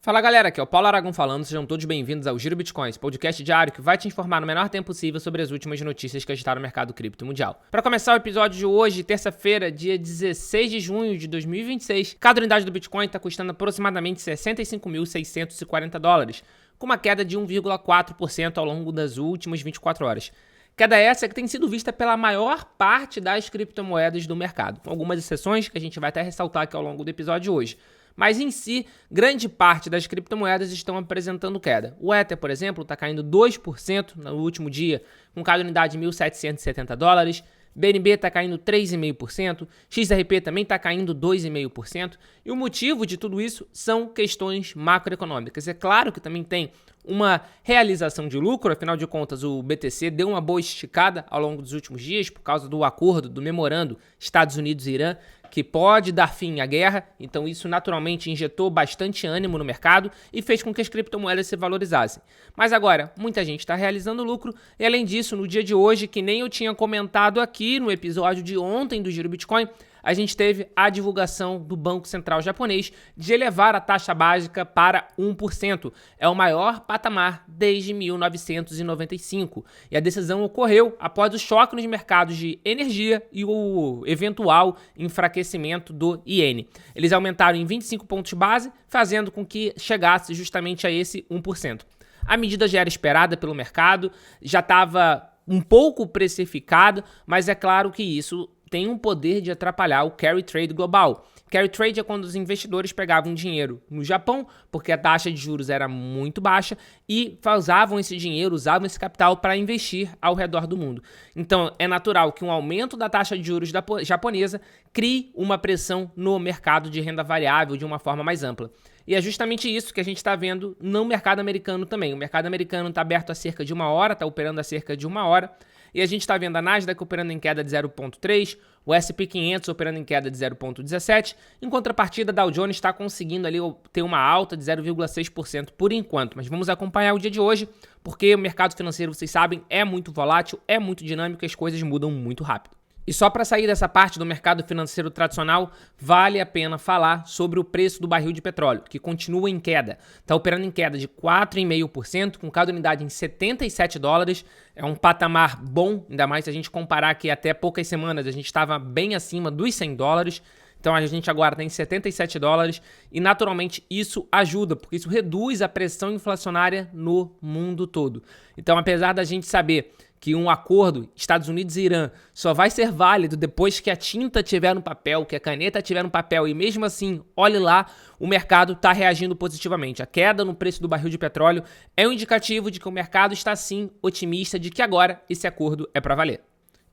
Fala galera, aqui é o Paulo Aragão falando, sejam todos bem-vindos ao Giro Bitcoins, podcast diário que vai te informar no menor tempo possível sobre as últimas notícias que agitaram o mercado cripto mundial. Para começar o episódio de hoje, terça-feira, dia 16 de junho de 2026, cada unidade do Bitcoin está custando aproximadamente 65.640 dólares, com uma queda de 1,4% ao longo das últimas 24 horas. Queda essa que tem sido vista pela maior parte das criptomoedas do mercado, com algumas exceções que a gente vai até ressaltar aqui ao longo do episódio de hoje. Mas em si, grande parte das criptomoedas estão apresentando queda. O Ether, por exemplo, está caindo 2% no último dia, com cada unidade de 1.770 dólares. BNB está caindo 3,5%, XRP também está caindo 2,5%, e o motivo de tudo isso são questões macroeconômicas. É claro que também tem uma realização de lucro, afinal de contas o BTC deu uma boa esticada ao longo dos últimos dias por causa do acordo, do memorando Estados Unidos e Irã, que pode dar fim à guerra, então isso naturalmente injetou bastante ânimo no mercado e fez com que as criptomoedas se valorizassem. Mas agora, muita gente está realizando lucro e além disso, no dia de hoje, que nem eu tinha comentado aqui no episódio de ontem do Giro Bitcoin, a gente teve a divulgação do Banco Central japonês de elevar a taxa básica para 1%. É o maior patamar desde 1995. E a decisão ocorreu após o choque nos mercados de energia e o eventual enfraquecimento do iene. Eles aumentaram em 25 pontos base, fazendo com que chegasse justamente a esse 1%. A medida já era esperada pelo mercado, já estava um pouco precificado, mas é claro que isso tem um poder de atrapalhar o carry trade global. Carry trade é quando os investidores pegavam dinheiro no Japão, porque a taxa de juros era muito baixa, e usavam esse dinheiro, usavam esse capital para investir ao redor do mundo. Então, é natural que um aumento da taxa de juros japonesa crie uma pressão no mercado de renda variável de uma forma mais ampla. E é justamente isso que a gente está vendo no mercado americano também. O mercado americano está aberto há cerca de uma hora, está operando há cerca de uma hora, e a gente está vendo a Nasdaq operando em queda de 0,3%, o S&P 500 operando em queda de 0,17%, em contrapartida, Dow Jones está conseguindo ali ter uma alta de 0,6% por enquanto. Mas vamos acompanhar o dia de hoje, porque o mercado financeiro, vocês sabem, é muito volátil, é muito dinâmico e as coisas mudam muito rápido. E só para sair dessa parte do mercado financeiro tradicional, vale a pena falar sobre o preço do barril de petróleo, que continua em queda. Está operando em queda de 4,5%, com cada unidade em 77 dólares. É um patamar bom, ainda mais se a gente comparar que até poucas semanas a gente estava bem acima dos 100 dólares. Então a gente agora tem 77 dólares e naturalmente isso ajuda, porque isso reduz a pressão inflacionária no mundo todo. Então apesar da gente saber que um acordo Estados Unidos e Irã só vai ser válido depois que a tinta estiver no papel, que a caneta estiver no papel e mesmo assim, olhe lá, o mercado está reagindo positivamente. A queda no preço do barril de petróleo é um indicativo de que o mercado está sim otimista de que agora esse acordo é para valer.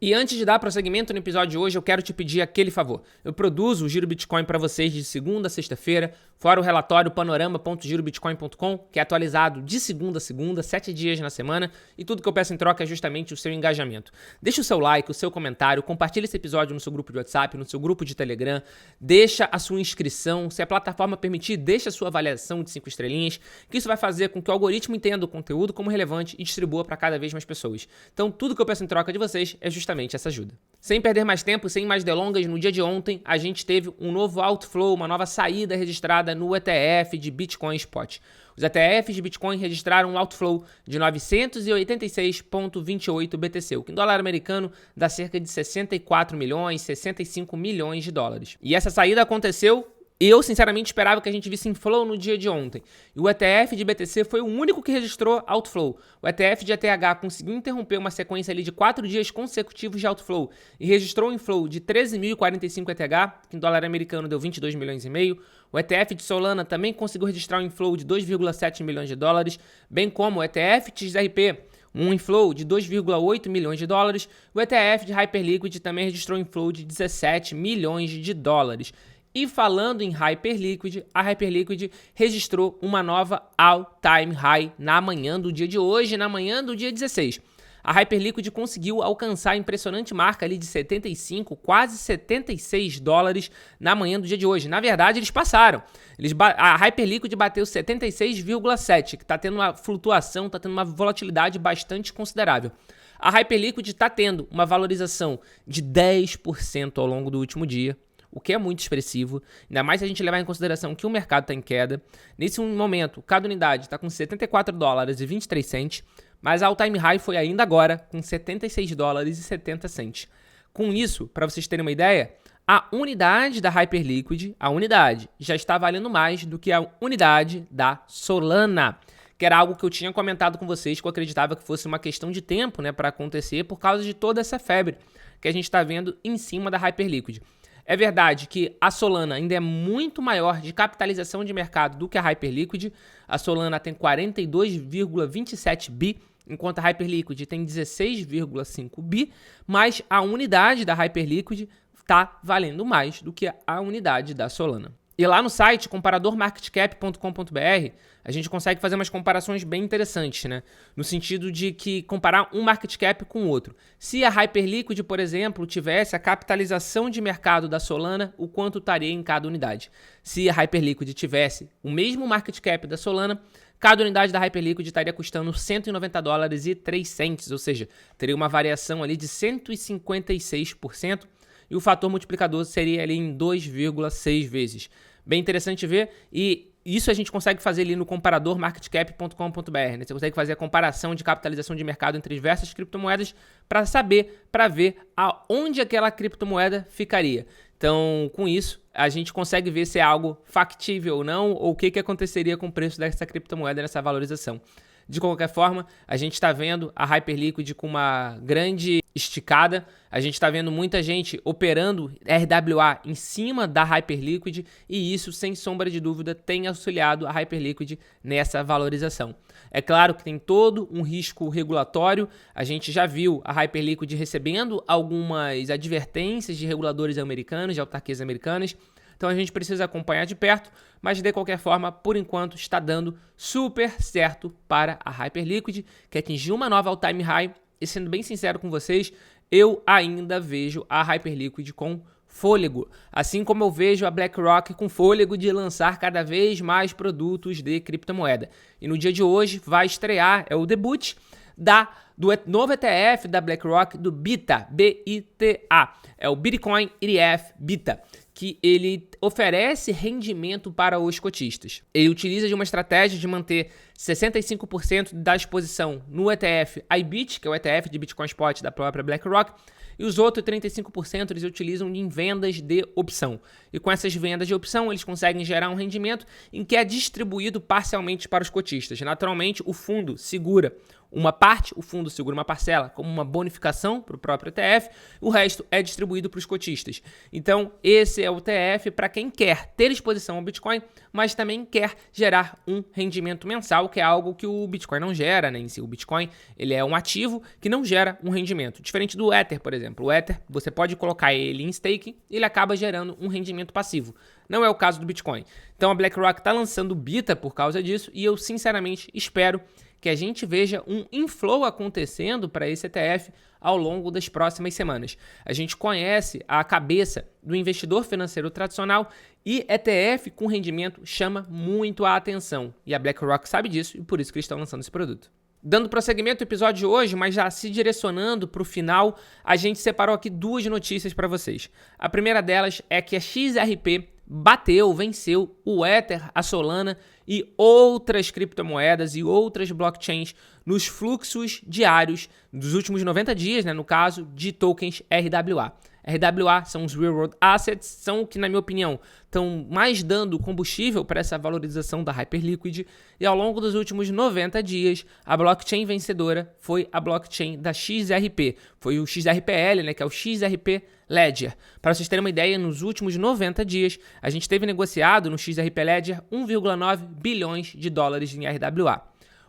E antes de dar prosseguimento no episódio de hoje, eu quero te pedir aquele favor. Eu produzo o Giro Bitcoin para vocês de segunda a sexta-feira, fora o relatório panorama.girobitcoin.com, que é atualizado de segunda a segunda, 7 dias na semana, e tudo que eu peço em troca é justamente o seu engajamento. Deixa o seu like, o seu comentário, compartilha esse episódio no seu grupo de WhatsApp, no seu grupo de Telegram, deixa a sua inscrição, se a plataforma permitir, deixa a sua avaliação de 5 estrelinhas, que isso vai fazer com que o algoritmo entenda o conteúdo como relevante e distribua para cada vez mais pessoas. Então, tudo que eu peço em troca de vocês é justamente essa ajuda. Sem perder mais tempo, sem mais delongas, no dia de ontem a gente teve um novo outflow, uma nova saída registrada no ETF de Bitcoin Spot. Os ETFs de Bitcoin registraram um outflow de 986,28 BTC, o que em dólar americano dá cerca de 64 milhões, 65 milhões de dólares. E essa saída aconteceu. Eu, sinceramente, esperava que a gente visse inflow no dia de ontem. E o ETF de BTC foi o único que registrou outflow. O ETF de ETH conseguiu interromper uma sequência ali de 4 dias consecutivos de outflow e registrou um inflow de 13.045 ETH, que em dólar americano deu 22 milhões e meio. O ETF de Solana também conseguiu registrar um inflow de 2,7 milhões de dólares, bem como o ETF de XRP, um inflow de 2,8 milhões de dólares. O ETF de Hyperliquid também registrou um inflow de 17 milhões de dólares. E falando em Hyperliquid, a Hyperliquid registrou uma nova all-time high na manhã do dia de hoje, na manhã do dia 16. A Hyperliquid conseguiu alcançar a impressionante marca ali de 75, quase 76 dólares na manhã do dia de hoje. Na verdade, eles passaram. A Hyperliquid bateu 76,7, que está tendo uma flutuação, está tendo uma volatilidade bastante considerável. A Hyperliquid está tendo uma valorização de 10% ao longo do último dia, o que é muito expressivo, ainda mais se a gente levar em consideração que o mercado está em queda. Nesse momento, cada unidade está com $74,23, mas a all-time high foi ainda agora com $76,70. Com isso, para vocês terem uma ideia, a unidade da Hyperliquid, já está valendo mais do que a unidade da Solana, que era algo que eu tinha comentado com vocês, que eu acreditava que fosse uma questão de tempo, né, para acontecer por causa de toda essa febre que a gente está vendo em cima da Hyperliquid. É verdade que a Solana ainda é muito maior de capitalização de mercado do que a Hyperliquid. A Solana tem 42,27 bi, enquanto a Hyperliquid tem 16,5 bi, mas a unidade da Hyperliquid está valendo mais do que a unidade da Solana. E lá no site, comparadormarketcap.com.br, a gente consegue fazer umas comparações bem interessantes, né? No sentido de que comparar um market cap com o outro. Se a Hyperliquid, por exemplo, tivesse a capitalização de mercado da Solana, o quanto estaria em cada unidade? Se a Hyperliquid tivesse o mesmo market cap da Solana, cada unidade da Hyperliquid estaria custando $190,03, ou seja, teria uma variação ali de 156%. E o fator multiplicador seria ali em 2,6 vezes. Bem interessante ver, e isso a gente consegue fazer ali no comparadormarketcap.com.br, né? Você consegue fazer a comparação de capitalização de mercado entre diversas criptomoedas para ver aonde aquela criptomoeda ficaria. Então, com isso, a gente consegue ver se é algo factível ou não, ou o que aconteceria com o preço dessa criptomoeda nessa valorização. De qualquer forma, a gente está vendo a Hyperliquid com uma grande esticada, a gente está vendo muita gente operando RWA em cima da Hyperliquid e isso, sem sombra de dúvida, tem auxiliado a Hyperliquid nessa valorização. É claro que tem todo um risco regulatório, a gente já viu a Hyperliquid recebendo algumas advertências de reguladores americanos, de autarquias americanas. Então a gente precisa acompanhar de perto, mas de qualquer forma, por enquanto, está dando super certo para a Hyperliquid, que atingiu uma nova all-time high. E sendo bem sincero com vocês, eu ainda vejo a Hyperliquid com fôlego, assim como eu vejo a BlackRock com fôlego de lançar cada vez mais produtos de criptomoeda. E no dia de hoje vai estrear, é o debut do novo ETF da BlackRock, do BITA, B-I-T-A, é o Bitcoin ETF BITA, que ele oferece rendimento para os cotistas. Ele utiliza de uma estratégia de manter 65% da exposição no ETF IBIT, que é o ETF de Bitcoin Spot da própria BlackRock, e os outros 35% eles utilizam em vendas de opção. E com essas vendas de opção, eles conseguem gerar um rendimento em que é distribuído parcialmente para os cotistas. Naturalmente, o fundo segura uma parte, o fundo segura uma parcela como uma bonificação para o próprio ETF, o resto é distribuído para os cotistas. Então, esse é o ETF para quem quer ter exposição ao Bitcoin, mas também quer gerar um rendimento mensal, que é algo que o Bitcoin não gera, né? Em si, o Bitcoin ele é um ativo que não gera um rendimento. Diferente do Ether, por exemplo. O Ether, você pode colocar ele em staking e ele acaba gerando um rendimento passivo. Não é o caso do Bitcoin. Então, a BlackRock está lançando o BITA por causa disso e eu, sinceramente, espero que a gente veja um inflow acontecendo para esse ETF ao longo das próximas semanas. A gente conhece a cabeça do investidor financeiro tradicional e ETF com rendimento chama muito a atenção. E a BlackRock sabe disso e por isso que eles estão lançando esse produto. Dando prosseguimento ao episódio de hoje, mas já se direcionando para o final, a gente separou aqui duas notícias para vocês. A primeira delas é que a XRP venceu o Ether, a Solana e outras criptomoedas e outras blockchains nos fluxos diários dos últimos 90 dias, né, no caso de tokens RWA. RWA são os Real World Assets, são o que, na minha opinião, estão mais dando combustível para essa valorização da Hyperliquid. E ao longo dos últimos 90 dias, a blockchain vencedora foi a blockchain da XRP. Foi o XRPL, né, que é o XRP Ledger. Para vocês terem uma ideia, nos últimos 90 dias, a gente teve negociado no XRP Ledger 1,9 bilhões de dólares em RWA.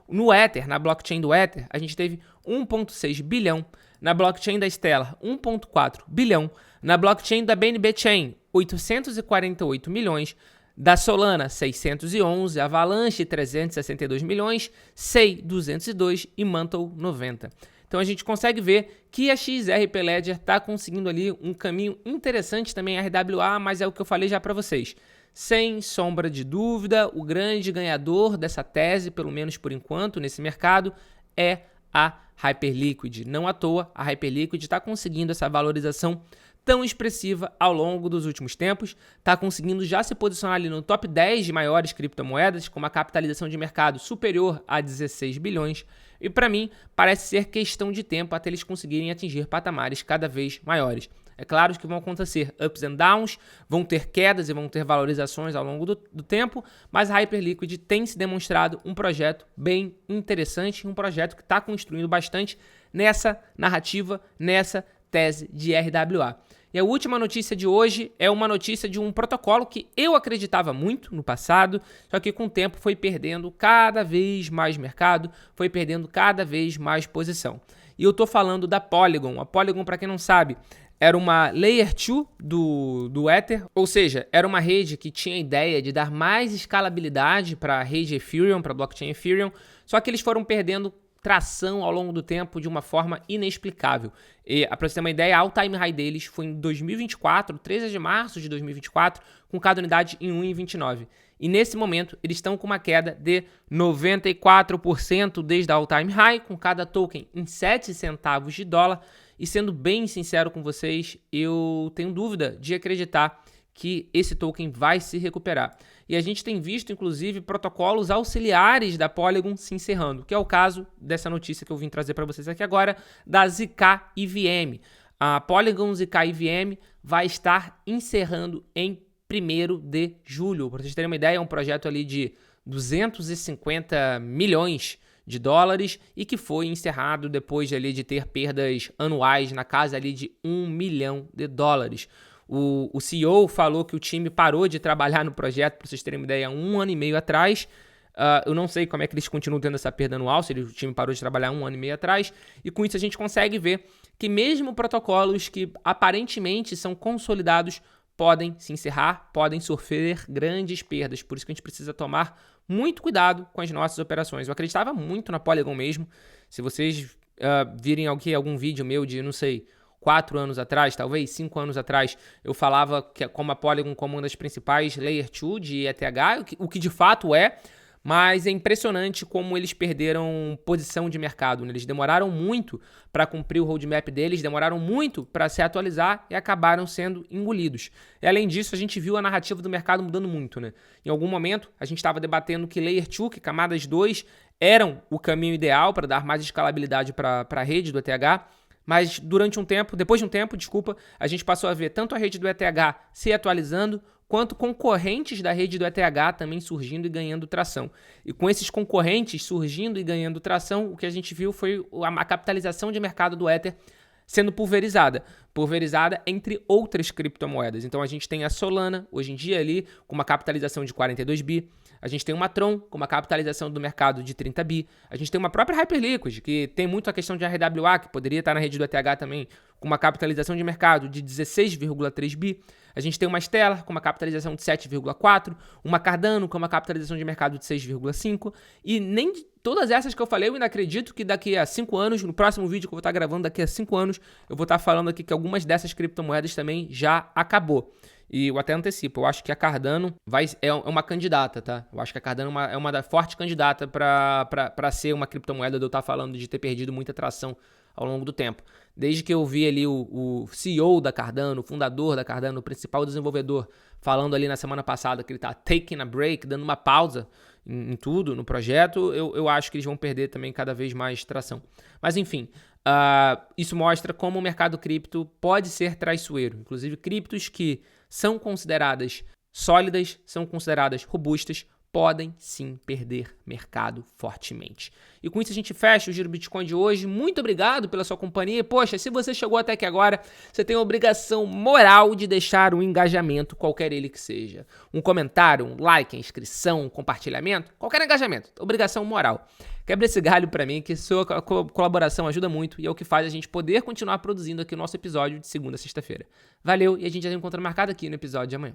No Ether, na blockchain do Ether, a gente teve 1,6 bilhão. Na blockchain da Stellar, 1,4 bilhão. Na blockchain da BNB Chain, 848 milhões. Da Solana, 611. Avalanche, 362 milhões. Sei, 202 e Mantle, 90. Então a gente consegue ver que a XRP Ledger está conseguindo ali um caminho interessante também RWA, mas é o que eu falei já para vocês. Sem sombra de dúvida, o grande ganhador dessa tese, pelo menos por enquanto, nesse mercado, é a Hyperliquid. Não à toa, a Hyperliquid está conseguindo essa valorização tão expressiva ao longo dos últimos tempos, está conseguindo já se posicionar ali no top 10 de maiores criptomoedas, com uma capitalização de mercado superior a 16 bilhões, e para mim parece ser questão de tempo até eles conseguirem atingir patamares cada vez maiores. É claro que vão acontecer ups and downs, vão ter quedas e vão ter valorizações ao longo do tempo, mas a Hyperliquid tem se demonstrado um projeto bem interessante, um projeto que está construindo bastante nessa narrativa, nessa tese de RWA. E a última notícia de hoje é uma notícia de um protocolo que eu acreditava muito no passado, só que com o tempo foi perdendo cada vez mais mercado, foi perdendo cada vez mais posição. E eu estou falando da Polygon. A Polygon, para quem não sabe, era uma Layer 2 do Ether, ou seja, era uma rede que tinha a ideia de dar mais escalabilidade para a rede Ethereum, para a blockchain Ethereum, só que eles foram perdendo tração ao longo do tempo de uma forma inexplicável. E, para você ter uma ideia, a all-time high deles foi em 2024, 13 de março de 2024, com cada unidade em 1,29. E nesse momento, eles estão com uma queda de 94% desde a all-time high, com cada token em 7 centavos de dólar. E sendo bem sincero com vocês, eu tenho dúvida de acreditar que esse token vai se recuperar. E a gente tem visto, inclusive, protocolos auxiliares da Polygon se encerrando, que é o caso dessa notícia que eu vim trazer para vocês aqui agora, da ZK-EVM. A Polygon ZK-EVM vai estar encerrando em 1º de julho. Para vocês terem uma ideia, é um projeto ali de 250 milhões de dólares e que foi encerrado depois de ter perdas anuais na casa ali de $1 milhão. O CEO falou que o time parou de trabalhar no projeto, para vocês terem uma ideia, 1 ano e meio atrás. Eu não sei como é que eles continuam tendo essa perda anual, se o time parou de trabalhar 1 ano e meio atrás. E com isso a gente consegue ver que mesmo protocolos que aparentemente são consolidados podem se encerrar, podem sofrer grandes perdas. Por isso que a gente precisa tomar muito cuidado com as nossas operações. Eu acreditava muito na Polygon mesmo. Se vocês virem aqui algum vídeo meu de, não sei, 4 anos atrás, talvez 5 anos atrás, eu falava que como a Polygon como uma das principais Layer 2 de ETH, o que de fato é, mas é impressionante como eles perderam posição de mercado, né? Eles demoraram muito para cumprir o roadmap deles, demoraram muito para se atualizar e acabaram sendo engolidos. E além disso, a gente viu a narrativa do mercado mudando muito, né? Em algum momento, a gente estava debatendo que Layer 2, que camadas 2, eram o caminho ideal para dar mais escalabilidade para a rede do ETH, mas depois de um tempo, a gente passou a ver tanto a rede do ETH se atualizando, quanto concorrentes da rede do ETH também surgindo e ganhando tração. E com esses concorrentes surgindo e ganhando tração, o que a gente viu foi a capitalização de mercado do Ether sendo pulverizada entre outras criptomoedas. Então a gente tem a Solana, hoje em dia ali, com uma capitalização de 42 bi. A gente tem uma Tron, com uma capitalização do mercado de 30 bi. A gente tem uma própria Hyperliquid, que tem muito a questão de RWA, que poderia estar na rede do ETH também, com uma capitalização de mercado de 16,3 bi. A gente tem uma Stellar, com uma capitalização de 7,4. Uma Cardano, com uma capitalização de mercado de 6,5. E nem de todas essas que eu falei, eu ainda acredito que daqui a 5 anos, no próximo vídeo que eu vou estar gravando daqui a 5 anos, eu vou estar falando aqui que algumas dessas criptomoedas também já acabou. E eu até antecipo, eu acho que a Cardano é uma candidata, tá? Eu acho que a Cardano é uma forte candidata para ser uma criptomoeda, de eu estar falando de ter perdido muita tração ao longo do tempo. Desde que eu vi ali o CEO da Cardano, o fundador da Cardano, o principal desenvolvedor, falando ali na semana passada que ele está taking a break, dando uma pausa em tudo, no projeto, eu acho que eles vão perder também cada vez mais tração. Mas enfim, isso mostra como o mercado cripto pode ser traiçoeiro. Inclusive, criptos que são consideradas sólidas, são consideradas robustas, podem sim perder mercado fortemente. E com isso a gente fecha o Giro Bitcoin de hoje. Muito obrigado pela sua companhia. Poxa, se você chegou até aqui agora, você tem a obrigação moral de deixar um engajamento, qualquer ele que seja. Um comentário, um like, inscrição, um compartilhamento, qualquer engajamento. Obrigação moral. Quebra esse galho para mim, que sua colaboração ajuda muito e é o que faz a gente poder continuar produzindo aqui o nosso episódio de segunda a sexta-feira. Valeu e a gente já se encontra marcado aqui no episódio de amanhã.